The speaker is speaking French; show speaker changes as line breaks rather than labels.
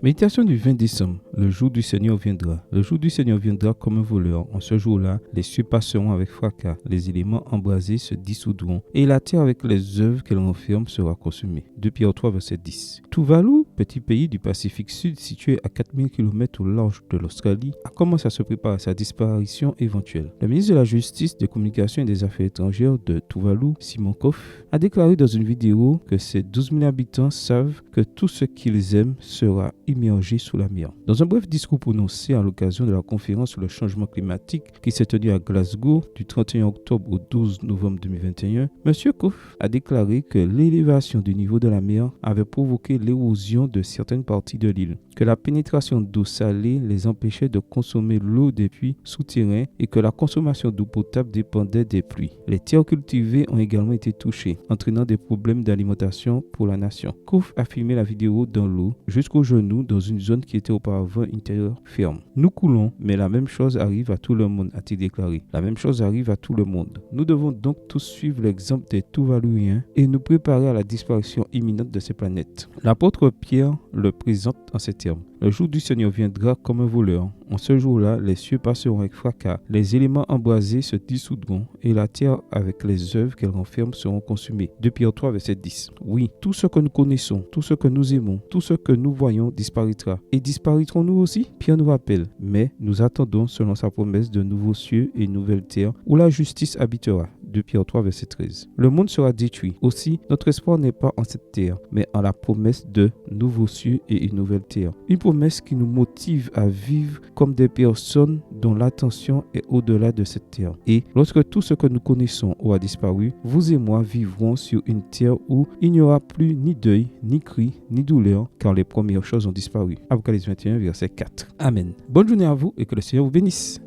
Méditation du 20 décembre. Le jour du Seigneur viendra. Le jour du Seigneur viendra comme un voleur. En ce jour-là, les cieux passeront avec fracas, les éléments embrasés se dissoudront, et la terre avec les œuvres qu'elle renferme sera consumée. 2 Pierre 3, verset 10. Tuvalu, petit pays du Pacifique Sud situé à 4000 km au large de l'Australie, a commencé à se préparer à sa disparition éventuelle. Le ministre de la Justice, des Communications et des Affaires étrangères de Tuvalu, Simon Kof, a déclaré dans une vidéo que ses 12 000 habitants savent que tout ce qu'ils aiment sera immergé sous la mer. Dans un bref discours prononcé à l'occasion de la conférence sur le changement climatique qui s'est tenue à Glasgow du 31 octobre au 12 novembre 2021, M. Kof a déclaré que l'élévation du niveau de la mer avait provoqué l'érosion de certaines parties de l'île, que la pénétration d'eau salée les empêchait de consommer l'eau des puits souterrains et que la consommation d'eau potable dépendait des pluies. Les terres cultivées ont également été touchées, entraînant des problèmes d'alimentation pour la nation. Kof a filmé la vidéo dans l'eau jusqu'au genou dans une zone qui était auparavant une terre ferme. Nous coulons, mais la même chose arrive à tout le monde, a-t-il déclaré. La même chose arrive à tout le monde. Nous devons donc tous suivre l'exemple des Tuvaluiens et nous préparer à la disparition imminente de ces planètes. L'apôtre Pierre le présente en ces termes. Le jour du Seigneur viendra comme un voleur. En ce jour-là, les cieux passeront avec fracas, les éléments embrasés se dissoudront, et la terre avec les œuvres qu'elle renferme seront consumées. 2 Pierre 3, verset 10. Oui, tout ce que nous connaissons, tout ce que nous aimons, tout ce que nous voyons disparaîtra. Et disparaîtrons nous aussi? Pierre nous rappelle, mais nous attendons selon sa promesse de nouveaux cieux et une nouvelle terre où la justice habitera. 2 Pierre 3, verset 13. Le monde sera détruit. Aussi, notre espoir n'est pas en cette terre, mais en la promesse de nouveaux cieux et une nouvelle terre. Une promesse qui nous motive à vivre comme des personnes dont l'attention est au-delà de cette terre. Et lorsque tout ce que nous connaissons aura disparu, vous et moi vivrons sur une terre où il n'y aura plus ni deuil, ni cri, ni douleur, car les premières choses ont disparu. Apocalypse 21, verset 4. Amen. Bonne journée à vous et que le Seigneur vous bénisse.